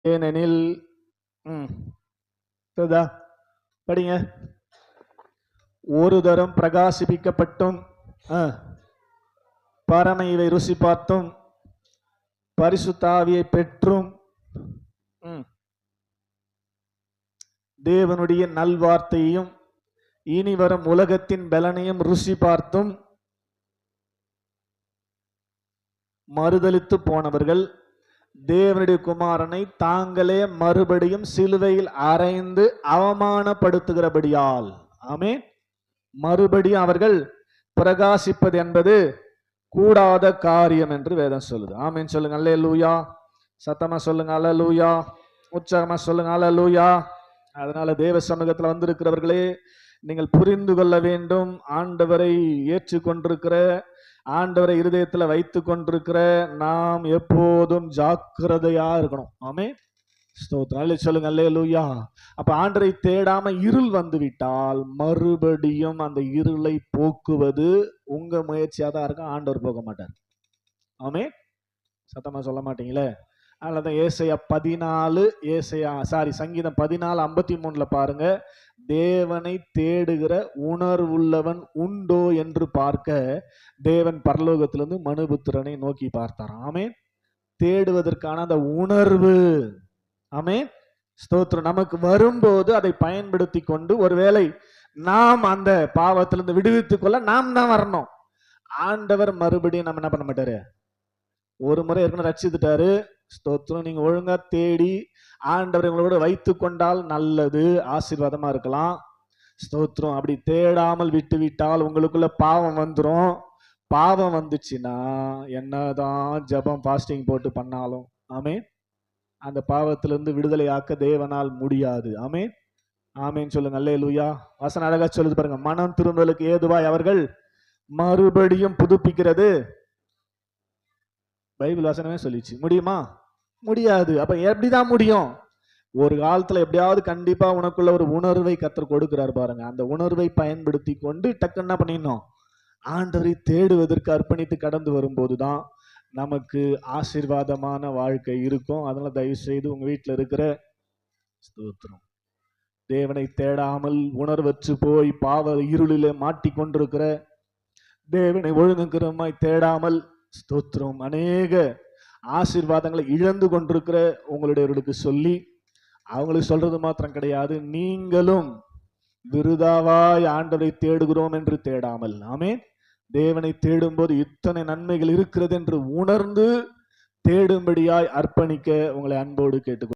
ஏனெனில் படிங்க. ஒரு தரம் பிரகாசிப்பிக்கப்பட்டும் பரமையை ருசி பார்த்தும் பரிசுத்த ஆவியை பெற்றும் தேவனுடைய நல்வார்த்தையும் இனி வரும் உலகத்தின் பலனையும் ருசி பார்த்தும் மறுதலித்து போனவர்கள் தேவனுடைய குமாரனை தாங்களே மறுபடியும் சிலுவையில் அறைந்து அவமானப்படுத்துகிறபடியால் ஆமென். மறுபடியும் அவர்கள் பிரகாசிப்பது என்பது கூடாத காரியம் என்று வேதம் சொல்லுது. ஆமென் சொல்லுங்க. அல்லேலூயா. சத்தமா சொல்லுங்க. அல்லேலூயா. உற்சாகமா சொல்லுங்க. அல்லேலூயா. அதனால தேவ சமூகத்தில் வந்திருக்கிறவர்களே, நீங்கள் புரிந்து கொள்ள வேண்டும். ஆண்டவரை ஏற்றுக்கொண்டிருக்கிற, ஆண்டவரை இருதயத்தில் வைத்து கொண்டிருக்கிற நாம் எப்போதும் ஜாக்கிரதையா இருக்கணும். ஆமென். ஸ்தோத்திரம். சொல்லுங்க. அல்லேலூயா. அப்ப ஆண்டவரை தேடாம இருள் வந்து விட்டால் மறுபடியும் அந்த இருளை போக்குவது உங்க முயற்சியா தான் இருக்கும். ஆண்டவர் போக மாட்டார். ஆமென். சத்தமா சொல்ல மாட்டீங்களே. அதனாலதான் சங்கீதம் 14:53 பாருங்க. தேவனை தேடுகிற உணர்வுள்ளவன் உண்டோ என்று பார்க்க தேவன் பரலோகத்திலிருந்து மனுபுத்திரனை நோக்கி பார்த்தார். ஆமென். தேடுவதற்கான அந்த உணர்வு, ஆமென், ஸ்தோத்திரம், நமக்கு வரும்போது அதை பயன்படுத்தி கொண்டு ஒருவேளை நாம் அந்த பாவத்திலிருந்து விடுவித்துக் கொள்ள நாம் தான் வரணும். ஆண்டவர் மறுபடியும் நம்ம என்ன பண்ண மாட்டாரு. ஒரு முறை ஏற்கனவே ரட்சித்துட்டாரு. ஸ்தோத்திரம். நீங்க ஒழுங்கா தேடி ஆண்டவரை உங்களோட வைத்து கொண்டால் நல்லது, ஆசீர்வாதமா இருக்கலாம். ஸ்தோத்திரம். அப்படி தேடாமல் விட்டு விட்டால் உங்களுக்குள்ள பாவம் வந்துடும். பாவம் வந்துச்சுன்னா என்னதான் ஜபம் பாஸ்டிங் போட்டு பண்ணாலும் ஆமென், அந்த பாவத்திலிருந்து விடுதலை ஆக்க தேவனால் முடியாது. ஆமென். ஆமென் சொல்லுங்க. அல்லேலூயா. வசனம் அழகா சொல்லுது பாருங்க. மனம் திரும்பலுக்கு ஏதுவாய் அவர்கள் மறுபடியும் புதுப்பிக்கிறது. பைபிள் வசனமே சொல்லிச்சு. முடியுமா? முடியாது. அப்ப எப்படிதான் முடியும்? ஒரு காலத்துல எப்படியாவது கண்டிப்பா உனக்குள்ள ஒரு உணர்வை கர்த்தர் கொடுக்கிறார் பாருங்க. அந்த உணர்வை பயன்படுத்தி கொண்டு டக்கு என்ன பண்ணிடணும், ஆண்டவரை தேடுவதற்கு அர்ப்பணித்து கடந்து வரும்போதுதான் நமக்கு ஆசீர்வாதமான வாழ்க்கை இருக்கும். அதனால தயவு செய்து உங்க வீட்டில் இருக்கிற ஸ்தோத்திரம் தேவனை தேடாமல் உணர்வற்று போய் பாவ இருளிலே மாட்டிக்கொண்டிருக்கிற, தேவனை ஒழுங்குக்கிறமாய் தேடாமல் ஸ்தோத்திரம் அநேக ஆசீர்வாதங்களை இழந்து கொண்டிருக்கிற உங்களுடையவர்களுக்கு சொல்லி, அவங்களுக்கு சொல்றது மாத்திரம் கிடையாது, நீங்களும் விருதாவாய் ஆண்டவரை தேடுகிறோம் என்று தேடாமல், ஆமென், தேவனை தேடும்போது இத்தனை நன்மைகள் இருக்கிறது என்று உணர்ந்து தேடும்படியாய் அர்ப்பணிக்க உங்களை அன்போடு கேட்டுக்கொள்கிறேன்.